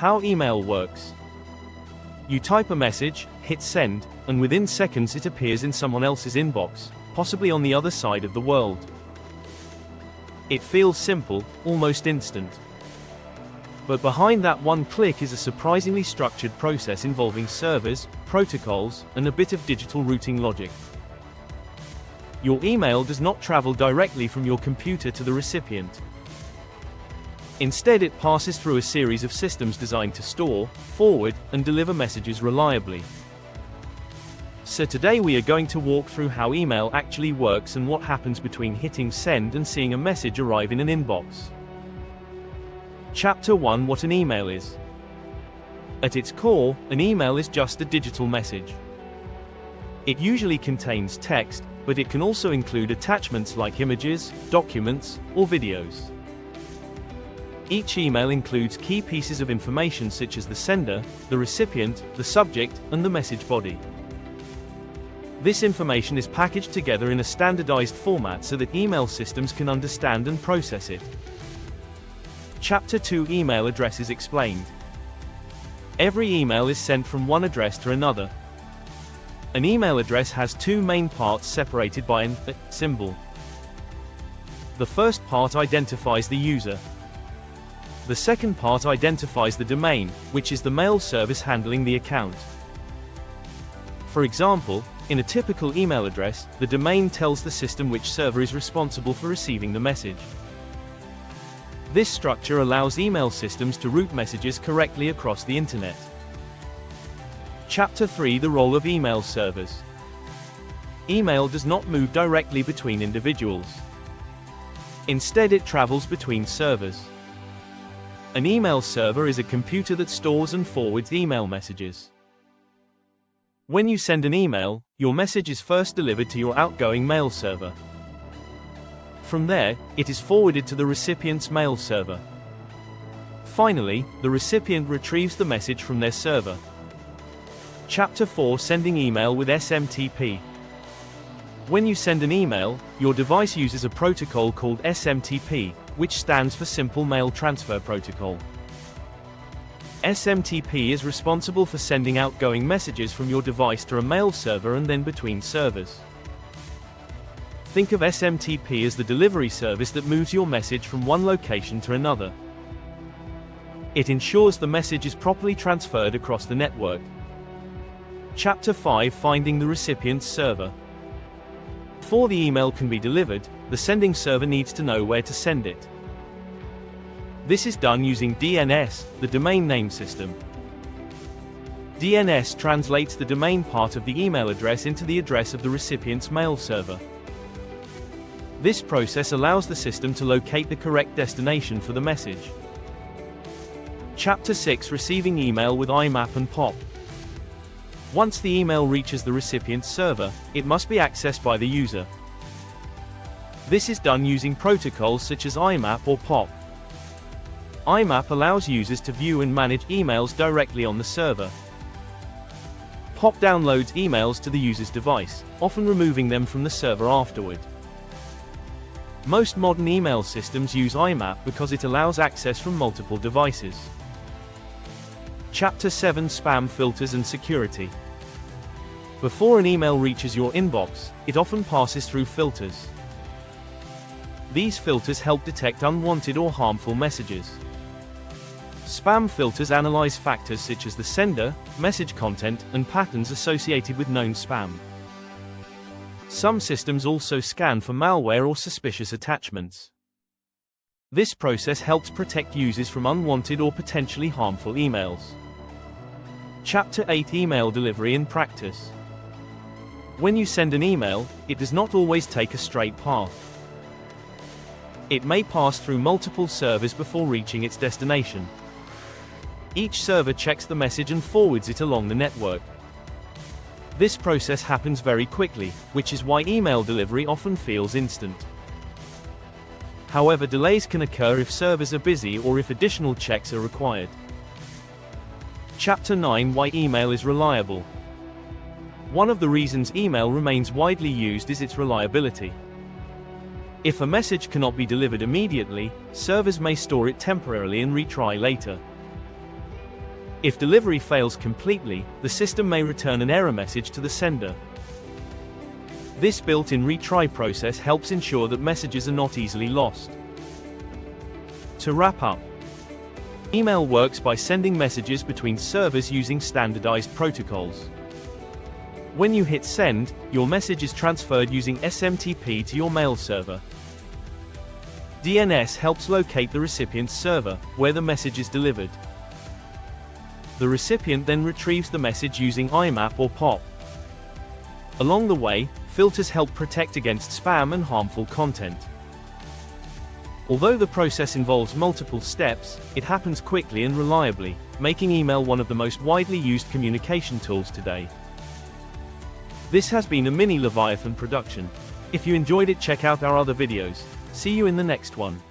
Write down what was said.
How email works. You type a message, hit send, and within seconds it appears in someone else's inbox, possibly on the other side of the world. It feels simple, almost instant. But behind that one click is a surprisingly structured process involving servers, protocols, and a bit of digital routing logic. Your email does not travel directly from your computer to the recipient. Instead, it passes through a series of systems designed to store, forward, and deliver messages reliably. So today we are going to walk through how email actually works and what happens between hitting send and seeing a message arrive in an inbox. Chapter 1: What an email is. At its core, an email is just a digital message. It usually contains text, but it can also include attachments like images, documents, or videos. Each email includes key pieces of information such as the sender, the recipient, the subject, and the message body. This information is packaged together in a standardized format so that email systems can understand and process it. Chapter 2: Email addresses explained. Every email is sent from one address to another. An email address has two main parts separated by an @ symbol. The first part identifies the user. The second part identifies the domain, which is the mail service handling the account. For example, in a typical email address, the domain tells the system which server is responsible for receiving the message. This structure allows email systems to route messages correctly across the internet. Chapter 3: The role of email servers. Email does not move directly between individuals. Instead, it travels between servers. An email server is a computer that stores and forwards email messages. When you send an email, your message is first delivered to your outgoing mail server. From there, it is forwarded to the recipient's mail server. Finally, the recipient retrieves the message from their server. Chapter 4: Sending email with SMTP. When you send an email, your device uses a protocol called SMTP, which stands for Simple Mail Transfer Protocol. SMTP is responsible for sending outgoing messages from your device to a mail server and then between servers. Think of SMTP as the delivery service that moves your message from one location to another. It ensures the message is properly transferred across the network. Chapter 5: Finding the recipient's server. Before the email can be delivered, the sending server needs to know where to send it. This is done using DNS, the domain name system. DNS translates the domain part of the email address into the address of the recipient's mail server. This process allows the system to locate the correct destination for the message. Chapter 6: Receiving email with imap and POP. Once the email reaches the recipient's server, it must be accessed by the user. This is done using protocols such as imap or POP. imap allows users to view and manage emails directly on the server. POP downloads emails to the user's device, often removing them from the server afterward. Most modern email systems use imap because it allows access from multiple devices. Chapter 7: Spam filters and security. Before an email reaches your inbox, it often passes through filters. These filters help detect unwanted or harmful messages. Spam filters analyze factors such as the sender, message content, and patterns associated with known spam. Some systems also scan for malware or suspicious attachments. This process helps protect users from unwanted or potentially harmful emails. Chapter 8: Email delivery in practice. When you send an email, it does not always take a straight path. It may pass through multiple servers before reaching its destination. Each server checks the message and forwards it along the network. This process happens very quickly, which is why email delivery often feels instant. However, delays can occur if servers are busy or if additional checks are required. Chapter 9: Why email is reliable. One of the reasons email remains widely used is its reliability. If a message cannot be delivered immediately, servers may store it temporarily and retry later. If delivery fails completely, the system may return an error message to the sender. This built-in retry process helps ensure that messages are not easily lost. To wrap up, email works by sending messages between servers using standardized protocols. When you hit send, your message is transferred using SMTP to your mail server. DNS helps locate the recipient's server, where the message is delivered. The recipient then retrieves the message using imap or POP. Along the way, filters help protect against spam and harmful content. Although the process involves multiple steps, it happens quickly and reliably, making email one of the most widely used communication tools today. This has been a mini Leviathan production. If you enjoyed it, check out our other videos. See you in the next one.